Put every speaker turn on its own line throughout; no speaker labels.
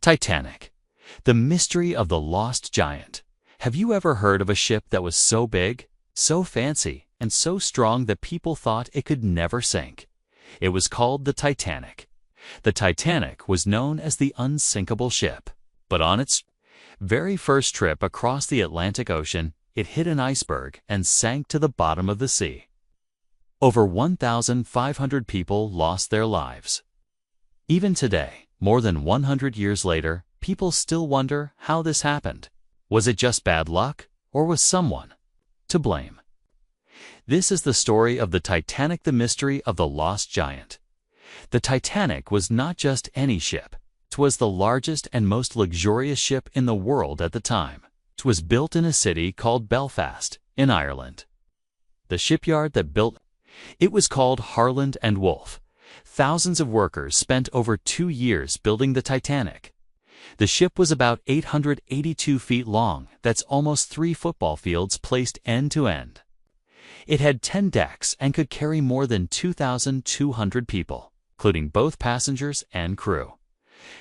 Titanic, the mystery of the lost giant. Have you ever heard of a ship that was so big, so fancy, and so strong that people thought it could never sink? It was called the Titanic. The Titanic was known as the unsinkable ship, but on its very first trip across the Atlantic Ocean, it hit an iceberg and sank to the bottom of the sea. Over 1,500 people lost their lives. Even today, more than 100 years later, people still wonder how this happened. Was it just bad luck, or was someone to blame? This is the story of the Titanic, the mystery of the lost giant. The Titanic was not just any ship. It was the largest and most luxurious ship in the world at the time. It was built in a city called Belfast, in Ireland. The shipyard that built it was called Harland and Wolff. Thousands of workers spent over 2 years building the Titanic. The ship was about 882 feet long, that's almost 3 football fields placed end to end. It had 10 decks and could carry more than 2,200 people, including both passengers and crew.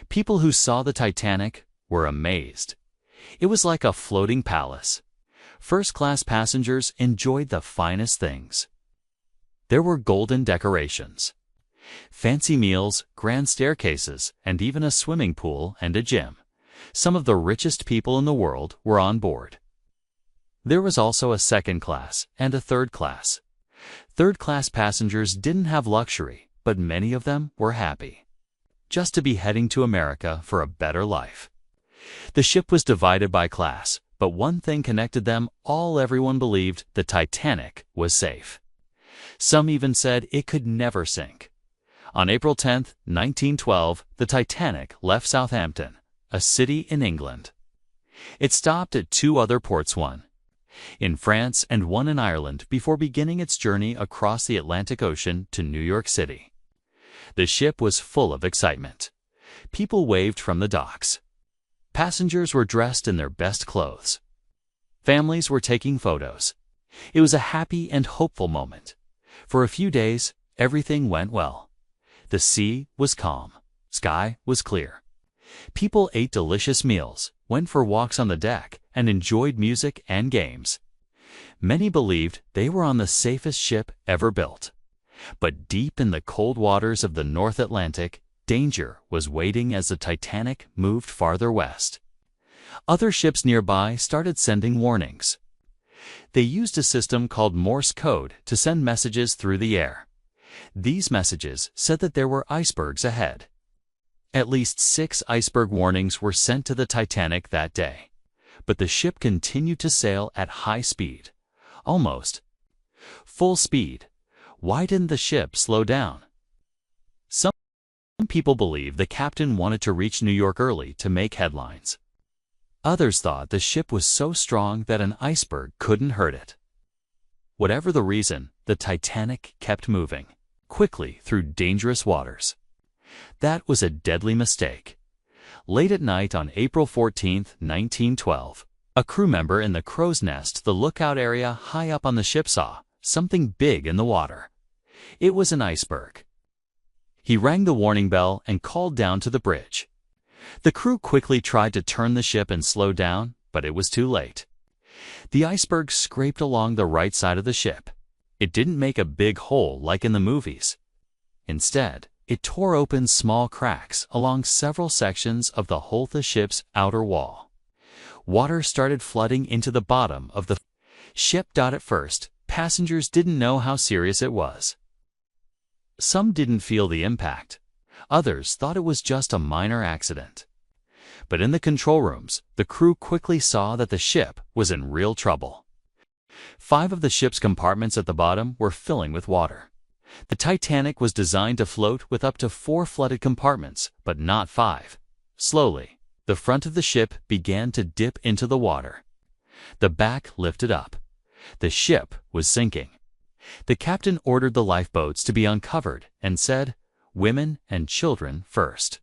People who saw the Titanic were amazed. It was like a floating palace. First-class passengers enjoyed the finest things. There were golden decorations, fancy meals, grand staircases, and even a swimming pool and a gym. Some of the richest people in the world were on board. There was also a second class and a third class. Third-class passengers didn't have luxury, but many of them were happy just to be heading to America for a better life. The ship was divided by class, but one thing connected them all. Everyone believed the Titanic was safe. Some even said it could never sink. On April 10, 1912, the Titanic left Southampton, a city in England. It stopped at 2 other ports, one in France and one in Ireland, before beginning its journey across the Atlantic Ocean to New York City. The ship was full of excitement. People waved from the docks. Passengers were dressed in their best clothes. Families were taking photos. It was a happy and hopeful moment. For a few days, everything went well. The sea was calm. Sky was clear. People ate delicious meals, went for walks on the deck, and enjoyed music and games. Many believed they were on the safest ship ever built. But deep in the cold waters of the North Atlantic, danger was waiting as the Titanic moved farther west. Other ships nearby started sending warnings. They used a system called Morse code to send messages through the air. These messages said that there were icebergs ahead. At least 6 iceberg warnings were sent to the Titanic that day. But the ship continued to sail at high speed, almost full speed. Why didn't the ship slow down? Some people believe the captain wanted to reach New York early to make headlines. Others thought the ship was so strong that an iceberg couldn't hurt it. Whatever the reason, the Titanic kept moving quickly through dangerous waters. That was a deadly mistake. Late at night on April 14, 1912, a crew member in the crow's nest, the lookout area high up on the ship, saw something big in the water. It was an iceberg. He rang the warning bell and called down to the bridge. The crew quickly tried to turn the ship and slow down, but it was too late. The iceberg scraped along the right side of the ship. It didn't make a big hole like in the movies. Instead, it tore open small cracks along several sections of the ship's outer wall. Water started flooding into the bottom of the ship. At first, passengers didn't know how serious it was. Some didn't feel the impact. Others thought it was just a minor accident. But in the control rooms, the crew quickly saw that the ship was in real trouble. 5 of the ship's compartments at the bottom were filling with water. The Titanic was designed to float with up to 4 flooded compartments, but not 5. Slowly, the front of the ship began to dip into the water. The back lifted up. The ship was sinking. The captain ordered the lifeboats to be uncovered and said, "Women and children first."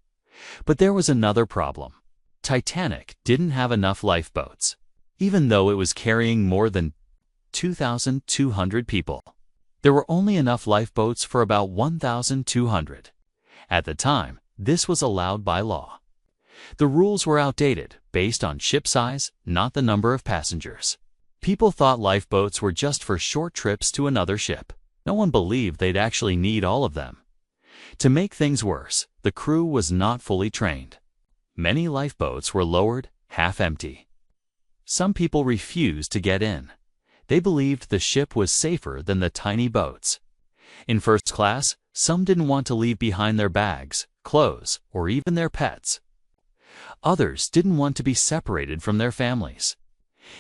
But there was another problem. Titanic didn't have enough lifeboats, even though it was carrying more than 2,200 people. There were only enough lifeboats for about 1,200. At the time, this was allowed by law. The rules were outdated, based on ship size, not the number of passengers. People thought lifeboats were just for short trips to another ship. No one believed they'd actually need all of them. To make things worse, the crew was not fully trained. Many lifeboats were lowered, half empty. Some people refused to get in. They believed the ship was safer than the tiny boats. In first class, some didn't want to leave behind their bags, clothes, or even their pets. Others didn't want to be separated from their families.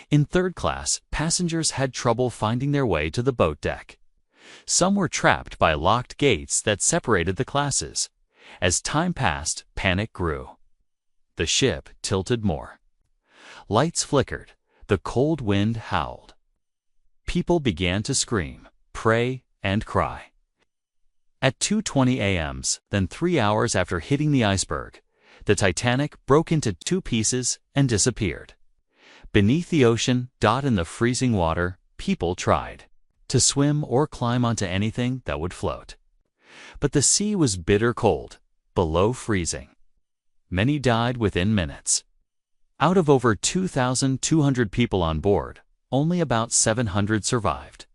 In third class, passengers had trouble finding their way to the boat deck. Some were trapped by locked gates that separated the classes. As time passed, panic grew. The ship tilted more. Lights flickered. The cold wind howled. People began to scream, pray, and cry. At 2:20 a.m., then 3 hours after hitting the iceberg, the Titanic broke into 2 pieces and disappeared. Beneath the ocean, in the freezing water, people tried to swim or climb onto anything that would float. But the sea was bitter cold, below freezing. Many died within minutes. Out of over 2,200 people on board, only about 700 survived.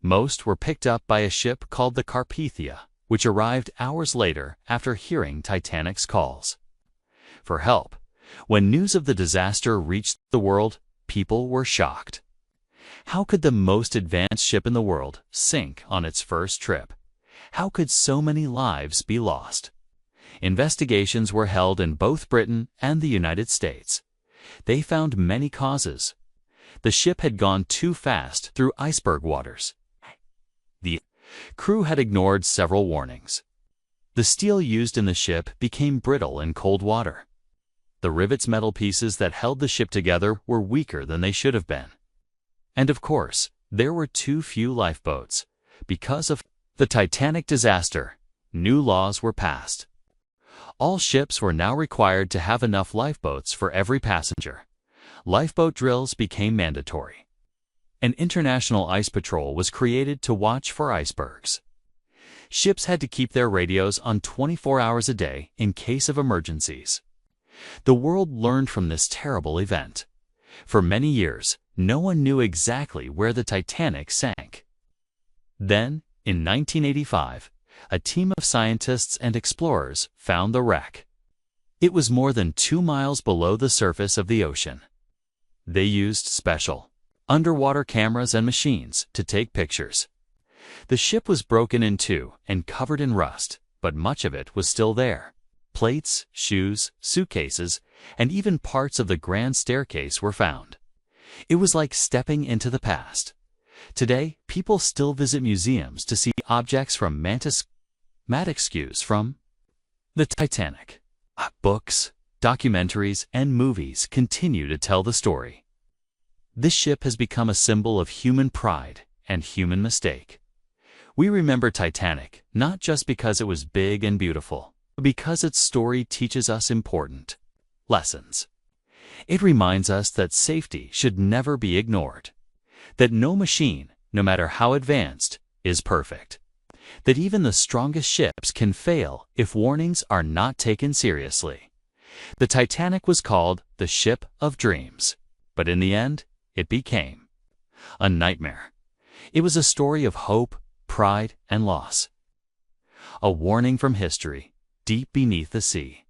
Most were picked up by a ship called the Carpathia, which arrived hours later after hearing Titanic's calls for help. When news of the disaster reached the world, people were shocked. How could the most advanced ship in the world sink on its first trip? How could so many lives be lost? Investigations were held in both Britain and the United States. They found many causes. The ship had gone too fast through iceberg waters. The crew had ignored several warnings. The steel used in the ship became brittle in cold water. The rivets metal pieces that held the ship together were weaker than they should have been. And of course, there were too few lifeboats. Because of the Titanic disaster, new laws were passed. All ships were now required to have enough lifeboats for every passenger. Lifeboat drills became mandatory. An international ice patrol was created to watch for icebergs. Ships had to keep their radios on 24 hours a day in case of emergencies. The world learned from this terrible event. For many years, no one knew exactly where the Titanic sank. Then, in 1985, a team of scientists and explorers found the wreck. It was more than 2 miles below the surface of the ocean. They used special underwater cameras and machines to take pictures. The ship was broken in two and covered in rust, but much of it was still there. Plates, shoes, suitcases, and even parts of the grand staircase were found. It was like stepping into the past. Today, people still visit museums to see objects from from the Titanic. Books, documentaries, and movies continue to tell the story. This ship has become a symbol of human pride and human mistake. We remember Titanic not just because it was big and beautiful, but because its story teaches us important lessons. It reminds us that safety should never be ignored, that no machine, no matter how advanced, is perfect, that even the strongest ships can fail if warnings are not taken seriously. The Titanic was called the Ship of Dreams, but in the end, it became a nightmare. It was a story of hope, pride, and loss. A warning from history, deep beneath the sea.